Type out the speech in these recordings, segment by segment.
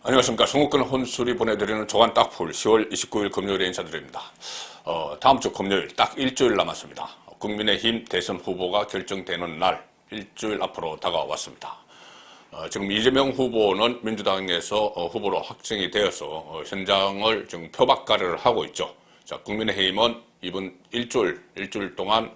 안녕하십니까. 송국근 혼술이 보내드리는 조간 딱풀 10월 29일 금요일에 인사드립니다. 다음 주 금요일 딱 일주일 남았습니다. 국민의힘 대선 후보가 결정되는 날 일주일 앞으로 다가왔습니다. 지금 이재명 후보는 민주당에서 후보로 확정이 되어서 현장을 지금 표박가를 하고 있죠. 자, 국민의힘은 이번 일주일 동안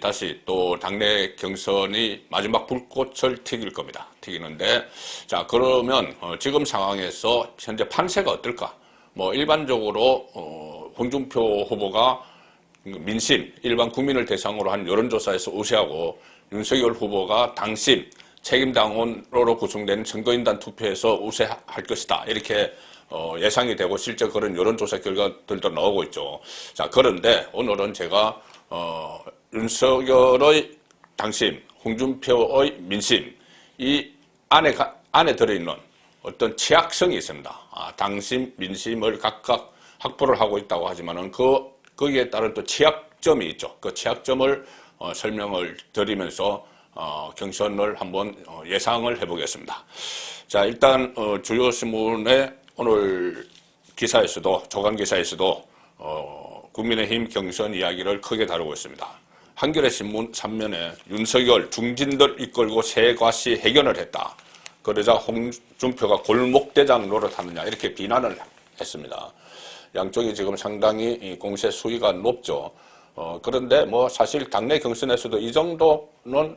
다시 또 당내 경선이 마지막 불꽃을 튀길 겁니다. 튀기는데, 자, 그러면 지금 상황에서 현재 판세가 어떨까? 뭐 일반적으로 홍준표 후보가 민심, 일반 국민을 대상으로 한 여론조사에서 우세하고, 윤석열 후보가 당심, 책임당원으로 구성된 선거인단 투표에서 우세할 것이다. 이렇게 예상이 되고 실제 그런 여론조사 결과들도 나오고 있죠. 자, 그런데 오늘은 제가 윤석열의 당심, 홍준표의 민심, 이 안에 들어있는 어떤 취약성이 있습니다. 당심, 민심을 각각 확보를 하고 있다고 하지만은 거기에 따른 또 취약점이 있죠. 그 취약점을 설명을 드리면서 경선을 한번 예상을 해보겠습니다. 자, 일단 주요 신문의 오늘 기사에서도, 조간 기사에서도 국민의힘 경선 이야기를 크게 다루고 있습니다. 한겨레 신문 3면에 윤석열 중진들 이끌고 세과시 해견을 했다. 그러자 홍준표가 골목대장 노릇하느냐 이렇게 비난을 했습니다. 양쪽이 지금 상당히 공세 수위가 높죠. 그런데 뭐 사실 당내 경선에서도 이 정도는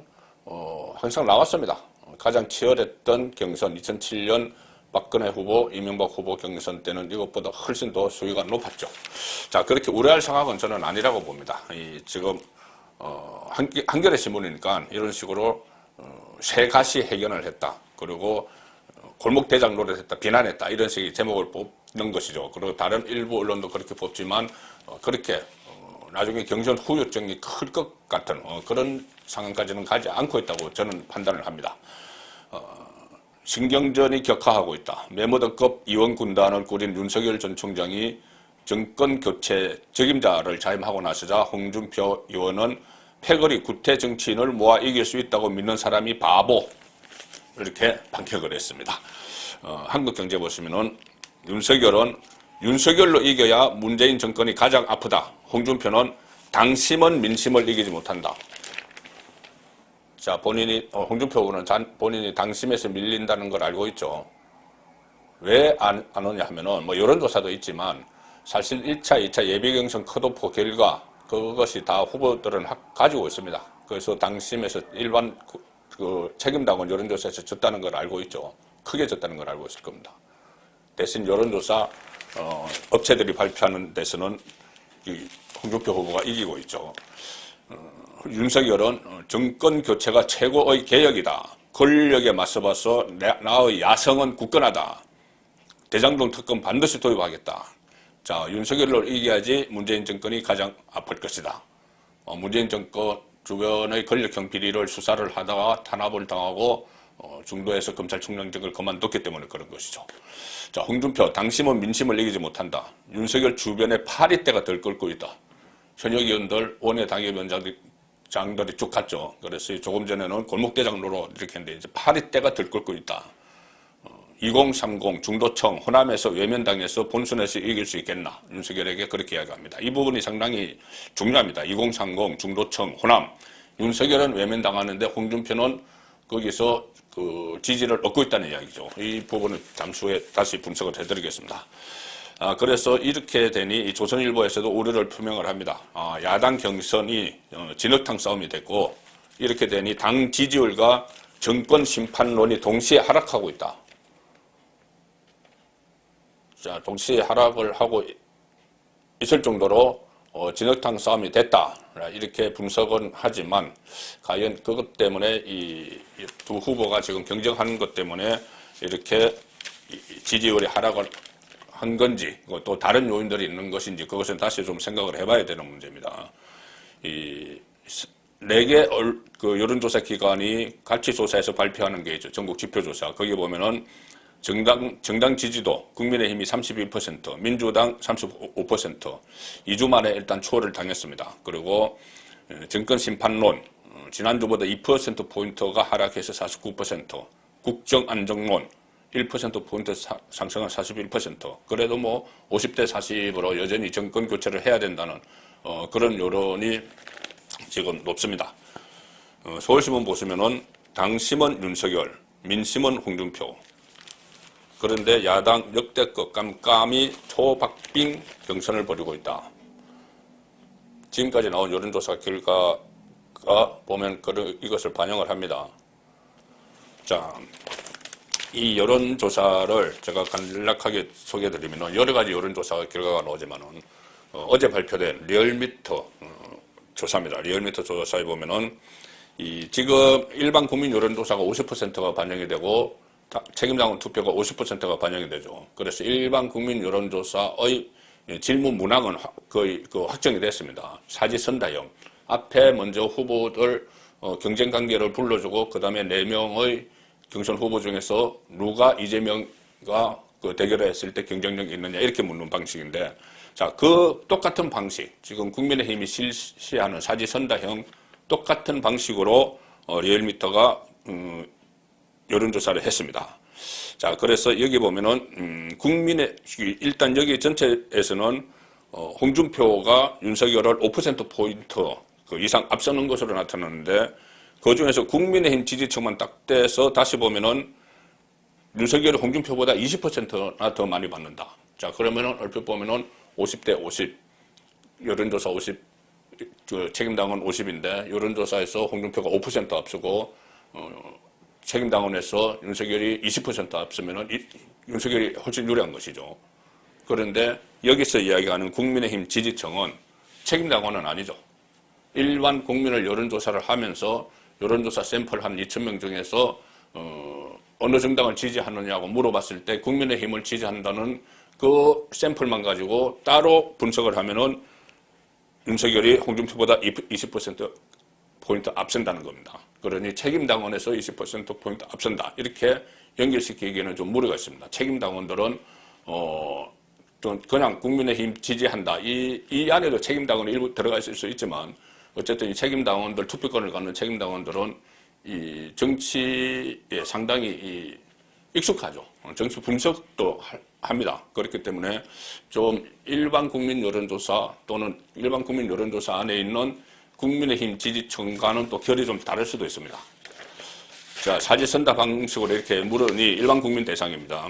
항상 나왔습니다. 가장 치열했던 경선 2007년 박근혜 후보, 이명박 후보 경선 때는 이것보다 훨씬 더 수위가 높았죠. 자, 그렇게 우려할 상황은 저는 아니라고 봅니다. 지금 한겨레 신문이니까 이런 식으로 세가시 해견을 했다. 그리고 골목대장 노릇했다, 비난했다 이런 식의 제목을 뽑는 것이죠. 그리고 다른 일부 언론도 그렇게 뽑지만 그렇게 나중에 경선 후유증이 클 것 같은 그런 상황까지는 가지 않고 있다고 저는 판단을 합니다. 신경전이 격화하고 있다. 메모드급 이원군단을 꾸린 윤석열 전 총장이 정권교체 책임자를 자임하고 나서자 홍준표 의원은 패거리 구태 정치인을 모아 이길 수 있다고 믿는 사람이 바보, 이렇게 반격을 했습니다. 한국경제 보시면은 윤석열은 윤석열로 이겨야 문재인 정권이 가장 아프다. 홍준표는 당심은 민심을 이기지 못한다. 자, 홍준표 후보는 본인이 당심에서 밀린다는 걸 알고 있죠. 왜 안 오냐 하면은, 뭐, 여론조사도 있지만, 사실 1차, 2차 예비경선 컷오프 결과, 그것이 다 후보들은 가지고 있습니다. 그래서 당심에서 일반 책임당원 여론조사에서 졌다는 걸 알고 있죠. 크게 졌다는 걸 알고 있을 겁니다. 대신 여론조사, 업체들이 발표하는 데서는 홍준표 후보가 이기고 있죠. 윤석열은 정권 교체가 최고의 개혁이다. 권력에 맞서봐서 나의 야성은 굳건하다. 대장동 특검 반드시 도입하겠다. 자, 윤석열을 이겨야지 문재인 정권이 가장 아플 것이다. 문재인 정권 주변의 권력형 비리를 수사를 하다가 탄압을 당하고 중도에서 검찰총장직을 그만뒀기 때문에 그런 것이죠. 자, 홍준표 당심은 민심을 이기지 못한다. 윤석열 주변에 파리떼가 들끓고 있다. 현역 의원들, 원외 당협위원장들이 쭉 갔죠. 그래서 조금 전에는 골목대장로로 이렇게 했는데 이제 파리떼가 들끓고 있다. 2030 중도청 호남에서 외면당해서 본선에서 이길 수 있겠나? 윤석열에게 그렇게 이야기합니다. 이 부분이 상당히 중요합니다. 2030 중도청 호남. 윤석열은 외면당하는데 홍준표는 거기서 지지를 얻고 있다는 이야기죠. 이 부분은 잠시 후에 다시 분석을 해드리겠습니다. 그래서 이렇게 되니 이 조선일보에서도 우려를 표명을 합니다. 야당 경선이 진흙탕 싸움이 됐고 이렇게 되니 당 지지율과 정권 심판론이 동시에 하락하고 있다. 자, 동시에 하락을 하고 있을 정도로 진흙탕 싸움이 됐다. 이렇게 분석은 하지만 과연 그것 때문에 이 두 후보가 지금 경쟁하는 것 때문에 이렇게 지지율이 하락을 한 건지 또 다른 요인들이 있는 것인지 그것은 다시 좀 생각을 해봐야 되는 문제입니다. 이 4개 여론조사 기관이 같이 조사해서 발표하는 게 있죠. 전국 지표조사. 거기 보면은 정당 지지도 국민의힘이 32%, 민주당 35%, 2주 만에 일단 추월을 당했습니다. 그리고 정권 심판론, 지난주보다 2%포인트가 하락해서 49%, 국정 안정론, 1%포인트 상승한 41%. 그래도 뭐 50대 40으로 여전히 정권 교체를 해야 된다는 그런 여론이 지금 높습니다. 서울신문 보시면은 당심은 윤석열, 민심은 홍준표. 그런데 야당 역대급 깜깜이 초박빙 경선을 벌이고 있다. 지금까지 나온 여론조사 결과가 보면 이것을 반영을 합니다. 자, 이 여론조사를 제가 간략하게 소개해드리면 여러 가지 여론조사 결과가 나오지만은 어제 발표된 리얼미터 조사입니다. 리얼미터 조사에 보면은 지금 일반 국민 여론조사가 50%가 반영이 되고 책임당원 투표가 50%가 반영이 되죠. 그래서 일반 국민 여론조사의 질문 문항은 거의 확정이 됐습니다. 사지선다형. 앞에 먼저 후보들 경쟁 관계를 불러주고 그 다음에 4명의 경선 후보 중에서 누가 이재명과 대결했을 때 경쟁력이 있느냐 이렇게 묻는 방식인데, 자, 그 똑같은 방식, 지금 국민의힘이 실시하는 사지선다형 똑같은 방식으로 리얼미터가 여론조사를 했습니다. 자, 그래서 여기 보면은 일단 여기 전체에서는 홍준표가 윤석열을 5%포인트 이상 앞서는 것으로 나타났는데, 그 중에서 국민의힘 지지층만 딱 떼서 다시 보면은 윤석열이 홍준표보다 20%나 더 많이 받는다. 자, 그러면은 얼핏 보면은 50대 50, 여론조사 50, 책임당원 50인데 여론조사에서 홍준표가 5% 앞서고 책임당원에서 윤석열이 20% 앞서면은 윤석열이 훨씬 유리한 것이죠. 그런데 여기서 이야기하는 국민의힘 지지층은 책임당원은 아니죠. 일반 국민을 여론조사를 하면서 여론조사 샘플 한 2,000명 중에서 어느 정당을 지지하느냐고 물어봤을 때 국민의힘을 지지한다는 그 샘플만 가지고 따로 분석을 하면은 윤석열이 홍준표보다 20%포인트 앞선다는 겁니다. 그러니 책임당원에서 20%포인트 앞선다. 이렇게 연결시키기에는 좀 무리가 있습니다. 책임당원들은 그냥 국민의힘 지지한다. 이 안에도 책임당원이 일부 들어가 있을 수 있지만 어쨌든 이 책임당원들, 투표권을 갖는 책임당원들은 이 정치에 상당히 익숙하죠. 정치 분석도 합니다. 그렇기 때문에 좀 일반 국민 여론조사 또는 일반 국민 여론조사 안에 있는 국민의힘 지지층과는 또 결이 좀 다를 수도 있습니다. 자, 사지선다 방식으로 이렇게 물으니 일반 국민 대상입니다.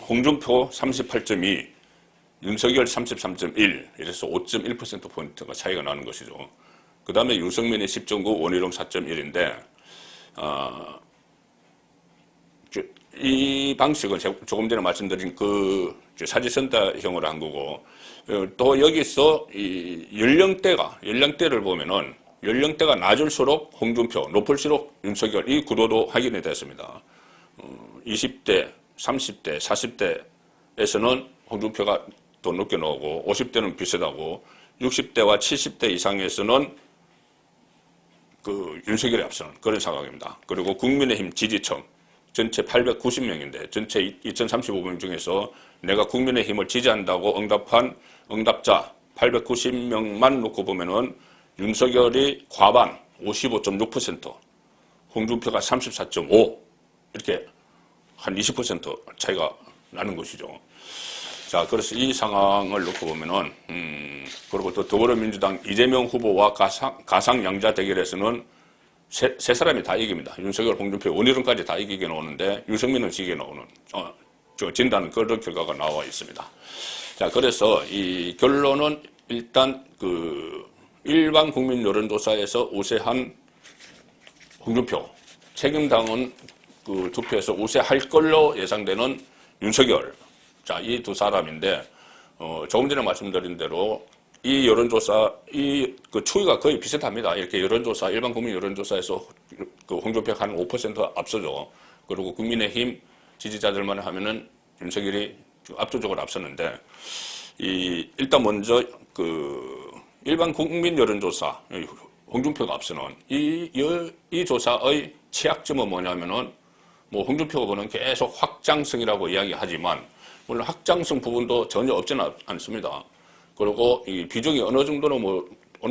홍준표 38.2, 윤석열 33.1, 이래서 5.1%포인트가 차이가 나는 것이죠. 그 다음에 유승민이 10.9, 원희룡 4.1인데, 이 방식은 조금 전에 말씀드린 사지선다형으로 한 거고, 또 여기서 이 연령대를 보면은 연령대가 낮을수록 홍준표, 높을수록 윤석열, 이 구도도 확인이 됐습니다. 20대, 30대, 40대에서는 홍준표가 더 높게 나오고 50대는 비슷하고 60대와 70대 이상에서는 윤석열이 앞서는 그런 상황입니다. 그리고 국민의힘 지지층 전체 890명인데 전체 2035명 중에서 내가 국민의힘을 지지한다고 응답한 응답자 890명만 놓고 보면은 윤석열이 과반 55.6%, 홍준표가 34.5, 이렇게 한 20% 차이가 나는 것이죠. 자, 그래서 이 상황을 놓고 보면은, 그리고 또 더불어민주당 이재명 후보와 가상 양자 대결에서는 세 사람이 다 이깁니다. 윤석열, 홍준표, 원희룡까지 다 이기게 나오는데, 유승민은 지게 나오는, 진다는 그런 결과가 나와 있습니다. 자, 그래서 이 결론은 일단 일반 국민 여론조사에서 우세한 홍준표, 책임당원 투표에서 우세할 걸로 예상되는 윤석열. 자, 이 두 사람인데, 조금 전에 말씀드린 대로 이 여론조사, 추이가 거의 비슷합니다. 이렇게 여론조사, 일반 국민 여론조사에서 홍준표가 한 5% 앞서죠. 그리고 국민의힘 지지자들만 하면은 윤석열이 압도적으로 앞섰는데, 일단 먼저 일반 국민 여론조사, 홍준표가 앞서는 이 조사의 취약점은 뭐냐면은, 홍준표 후보는 계속 확장성이라고 이야기하지만, 물론 확장성 부분도 전혀 없지는 않습니다. 그리고 이 비중이 어느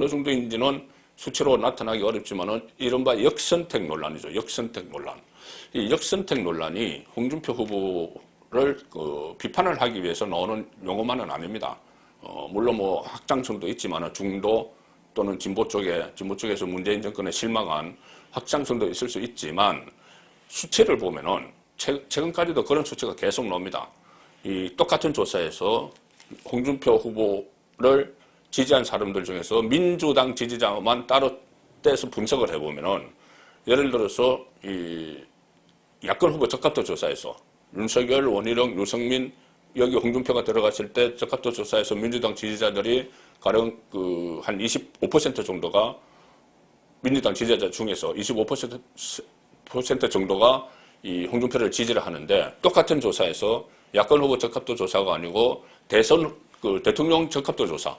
정도인지는 수치로 나타나기 어렵지만은 이른바 역선택 논란이죠. 역선택 논란. 이 역선택 논란이 홍준표 후보를 비판을 하기 위해서 나오는 용어만은 아닙니다. 물론 뭐 확장성도 있지만 중도 또는 진보 쪽에서 문재인 정권에 실망한 확장성도 있을 수 있지만 수치를 보면은 최근까지도 그런 수치가 계속 나옵니다. 이 똑같은 조사에서 홍준표 후보를 지지한 사람들 중에서 민주당 지지자만 따로 떼서 분석을 해보면은 예를 들어서 이 야권 후보 적합도 조사에서 윤석열, 원희룡, 유승민 여기 홍준표가 들어갔을 때 적합도 조사에서 민주당 지지자들이 가령 한 25% 정도가 민주당 지지자 중에서 25% 정도가 이 홍준표를 지지를 하는데 똑같은 조사에서 야권 후보 적합도 조사가 아니고 대통령 적합도 조사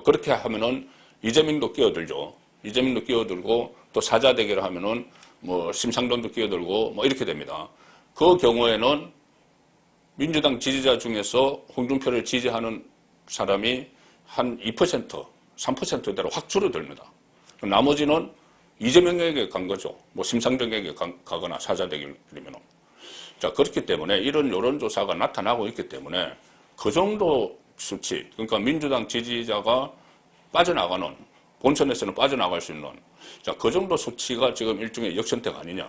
그렇게 하면은 이재명도 끼어들죠. 이재명도 끼어들고 또 사자 대결을 하면은 뭐 심상돈도 끼어들고 뭐 이렇게 됩니다. 그 경우에는 민주당 지지자 중에서 홍준표를 지지하는 사람이 한 2%, 3%대로 확 줄어듭니다. 나머지는 이재명에게 간 거죠. 뭐 심상정에게 가거나 사자 대결이면은. 자, 그렇기 때문에 이런 여론조사가 나타나고 있기 때문에 그 정도 수치, 그러니까 민주당 지지자가 빠져나가는, 본선에서는 빠져나갈 수 있는, 자, 그 정도 수치가 지금 일종의 역선택 아니냐.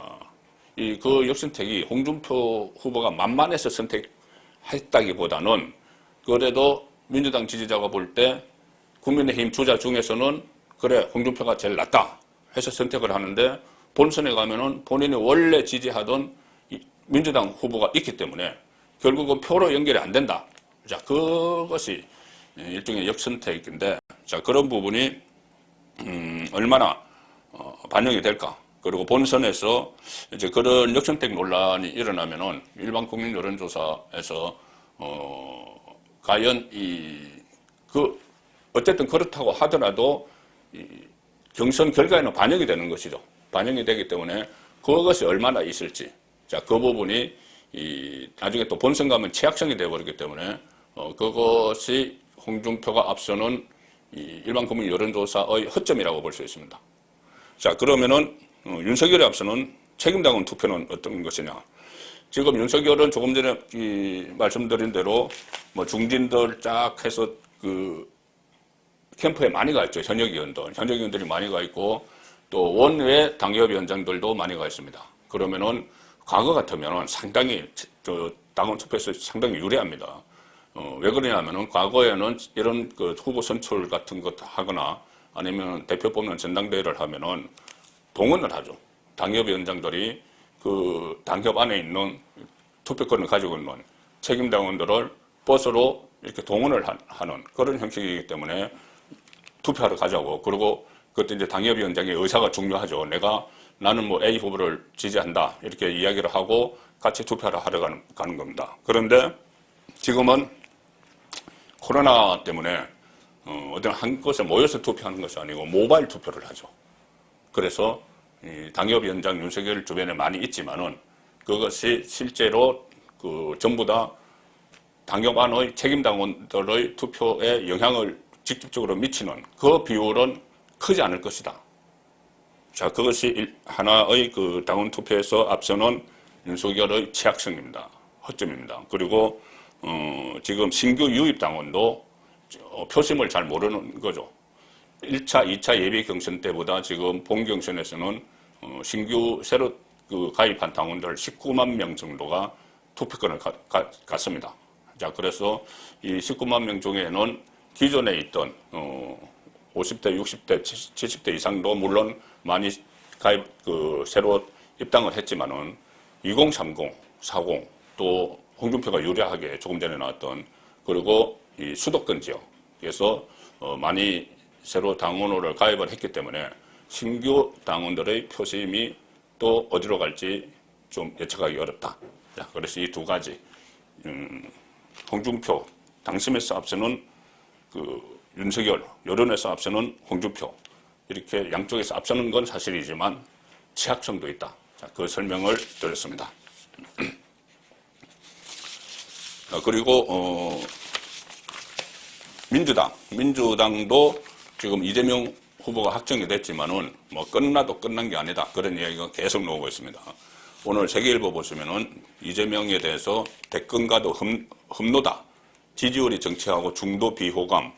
그 역선택이 홍준표 후보가 만만해서 선택했다기보다는 그래도 민주당 지지자가 볼 때 국민의힘 주자 중에서는 그래, 홍준표가 제일 낫다 해서 선택을 하는데 본선에 가면은 본인이 원래 지지하던 민주당 후보가 있기 때문에 결국은 표로 연결이 안 된다. 자, 그것이 일종의 역선택인데, 자, 그런 부분이, 얼마나, 반영이 될까. 그리고 본선에서 이제 그런 역선택 논란이 일어나면은 일반 국민 여론조사에서, 과연 어쨌든 그렇다고 하더라도 경선 결과에는 반영이 되는 것이죠. 반영이 되기 때문에 그것이 얼마나 있을지. 자, 그 부분이 나중에 또 본선 가면 최악성이 되어버리기 때문에 그것이 홍준표가 앞서는 일반 국민 여론조사의 허점이라고 볼 수 있습니다. 자, 그러면은 윤석열이 앞서는 책임당원 투표는 어떤 것이냐. 지금 윤석열은 조금 전에 말씀드린 대로 뭐 중진들 쫙 해서 캠프에 많이 가 있죠. 현역 의원들이 많이 가 있고 또 원외 당협위원장들도 많이 가 있습니다. 그러면은 과거 같으면은 상당히 당원 투표에서 상당히 유리합니다. 왜 그러냐면은 과거에는 이런 후보 선출 같은 것 하거나 아니면 대표 뽑는 전당대회를 하면은 동원을 하죠. 당협위원장들이 그 당협 안에 있는 투표권을 가지고 있는 책임당원들을 버스로 이렇게 동원을 하는 그런 형식이기 때문에 투표하러 가자고. 그리고 그때 이제 당협위원장의 의사가 중요하죠. 나는 뭐 A 후보를 지지한다. 이렇게 이야기를 하고 같이 투표하러 가는 겁니다. 그런데 지금은 코로나 때문에 어떤 한 곳에 모여서 투표하는 것이 아니고 모바일 투표를 하죠. 그래서 당협위원장 윤석열 주변에 많이 있지만은 그것이 실제로 전부 다 당협 안의 책임당원들의 투표에 영향을 직접적으로 미치는 그 비율은 크지 않을 것이다. 자, 그것이 하나의 당원 투표에서 앞서는 윤석열의 취약성입니다. 허점입니다. 그리고 지금 신규 유입 당원도 표심을 잘 모르는 거죠. 1차, 2차 예비 경선 때보다 지금 본 경선에서는 신규 새로 가입한 당원들 19만 명 정도가 투표권을 갖습니다. 자, 그래서 이 19만 명 중에는 기존에 있던 50대, 60대, 70대 이상도 물론 많이 새로 입당을 했지만은 2030, 40, 또 홍준표가 유리하게 조금 전에 나왔던 그리고 이 수도권 지역에서 많이 새로 당원을 가입을 했기 때문에 신규 당원들의 표심이 또 어디로 갈지 좀 예측하기 어렵다. 자, 그래서 이 두 가지 홍준표 당심에서 앞서는 윤석열, 여론에서 앞서는 홍준표 이렇게 양쪽에서 앞서는 건 사실이지만 취약성도 있다. 자, 그 설명을 드렸습니다. 그리고 민주당도 지금 이재명 후보가 확정이 됐지만은 뭐 끝나도 끝난 게 아니다. 그런 이야기가 계속 나오고 있습니다. 오늘 세계일보 보시면은 이재명에 대해서 대권과도 흠노다, 지지율이 정치하고 중도 비호감,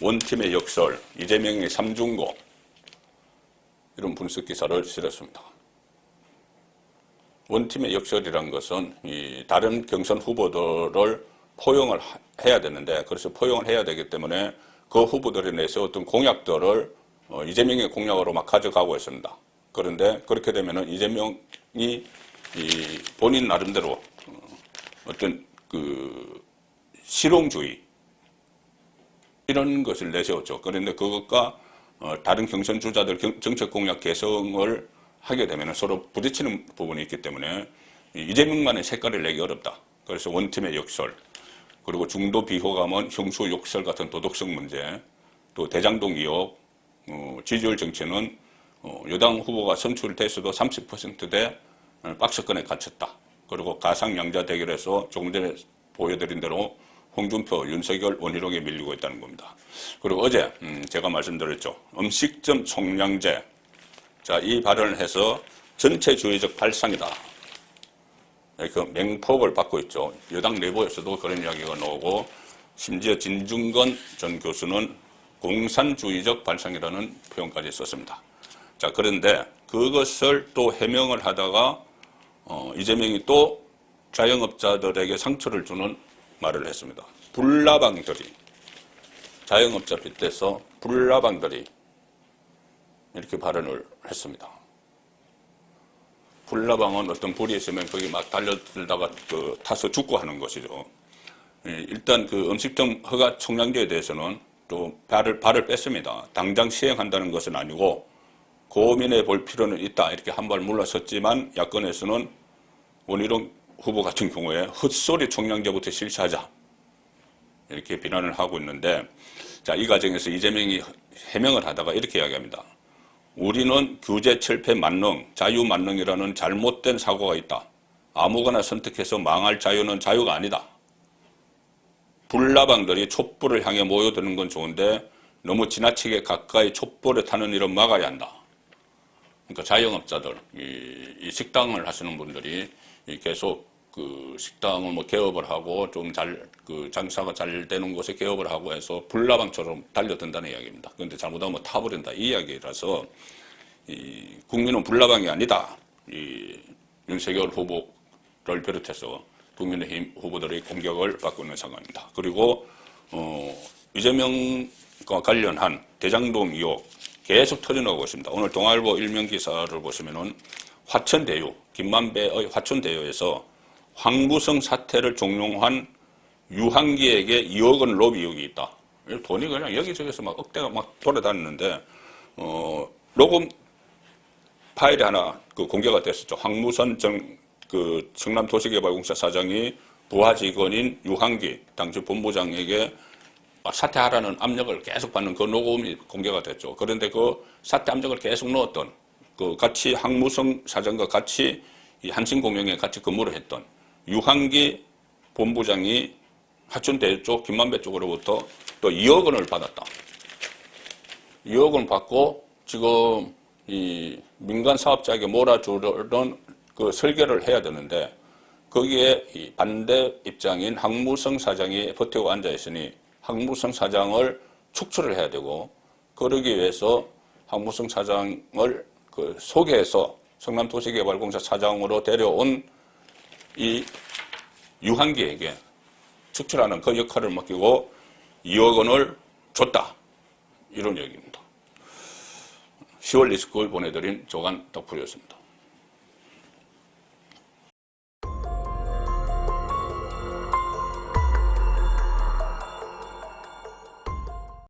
원팀의 역설, 이재명의 삼중고, 이런 분석 기사를 실었습니다. 원팀의 역설이라는 것은 이 다른 경선 후보들을 포용을 해야 되는데, 그래서 포용을 해야 되기 때문에 그 후보들에 대해서 어떤 공약들을 이재명의 공약으로 막 가져가고 있습니다. 그런데 그렇게 되면은 이재명이 본인 나름대로 어떤 그 실용주의 이런 것을 내세웠죠. 그런데 그것과 다른 경선 주자들 정책 공약 개성을 하게 되면 서로 부딪히는 부분이 있기 때문에 이재명만의 색깔을 내기 어렵다. 그래서 원팀의 역설, 그리고 중도 비호감은 형수 욕설 같은 도덕성 문제, 또 대장동 의혹, 지지율 정치는 여당 후보가 선출됐어도 30%대 박스권에 갇혔다. 그리고 가상양자 대결에서 조금 전에 보여드린 대로 홍준표, 윤석열, 원희룡에 밀리고 있다는 겁니다. 그리고 어제 제가 말씀드렸죠. 음식점 총량제. 자, 이 발언을 해서 전체주의적 발상이다. 그 맹폭을 받고 있죠. 여당 내부에서도 그런 이야기가 나오고, 심지어 진중권 전 교수는 공산주의적 발상이라는 표현까지 썼습니다. 자, 그런데 그것을 또 해명을 하다가 이재명이 또 자영업자들에게 상처를 주는 말을 했습니다. 불나방들이, 자영업자 빗대서 불나방들이 이렇게 발언을 했습니다. 불나방은 어떤 불이 있으면 거기 막 달려들다가 타서 죽고 하는 것이죠. 일단 그 음식점 허가 총량제에 대해서는 또 발을 뺐습니다. 당장 시행한다는 것은 아니고 고민해 볼 필요는 있다. 이렇게 한 발 물러섰지만 야권에서는 원희룡 후보 같은 경우에 헛소리 총량제부터 실시하자. 이렇게 비난을 하고 있는데, 자, 이 과정에서 이재명이 해명을 하다가 이렇게 이야기합니다. 우리는 규제 철폐 만능, 자유 만능이라는 잘못된 사고가 있다. 아무거나 선택해서 망할 자유는 자유가 아니다. 불나방들이 촛불을 향해 모여드는 건 좋은데 너무 지나치게 가까이 촛불에 타는 일은 막아야 한다. 그러니까 자영업자들, 이 식당을 하시는 분들이 계속 그 식당을 뭐 개업을 하고 좀 장사가 잘 되는 곳에 개업을 하고 해서 불나방처럼 달려든다는 이야기입니다. 그런데 잘못하면 타버린다 이 이야기라서 국민은 불나방이 아니다. 윤석열 후보를 비롯해서 국민의힘 후보들의 공격을 받고 있는 상황입니다. 그리고 이재명과 관련한 대장동 의혹 계속 터져나오고 있습니다. 오늘 동아일보 일면 기사를 보시면은 화천대유, 김만배의 화천대유에서 황무성 사태를 종용한 유한기에게 2억 원 로비 의혹이 있다. 돈이 그냥 여기저기서 막 억대가 막 돌아다니는데 녹음 파일이 하나 공개가 됐었죠. 황무선 청남도시개발공사 사장이 부하 직원인 유한기 당시 본부장에게 사퇴하라는 압력을 계속 받는 그 녹음이 공개가 됐죠. 그런데 그 사퇴 압력을 계속 넣었던 같이 황무성 사장과 같이 이 한신공영에 같이 근무를 했던 유한기 본부장이 하천대유 쪽, 김만배 쪽으로부터 또 2억 원을 받았다. 2억 원 받고 지금 이 민간 사업자에게 몰아주려는 그 설계를 해야 되는데 거기에 이 반대 입장인 황무성 사장이 버티고 앉아 있으니 황무성 사장을 축출을 해야 되고, 그러기 위해서 황무성 사장을 소개해서 성남도시개발공사 사장으로 데려온 이 유한기에게 축출하는 그 역할을 맡기고 2억 원을 줬다. 이런 얘기입니다. 10월 29일 보내드린 조간 덕풀이었습니다.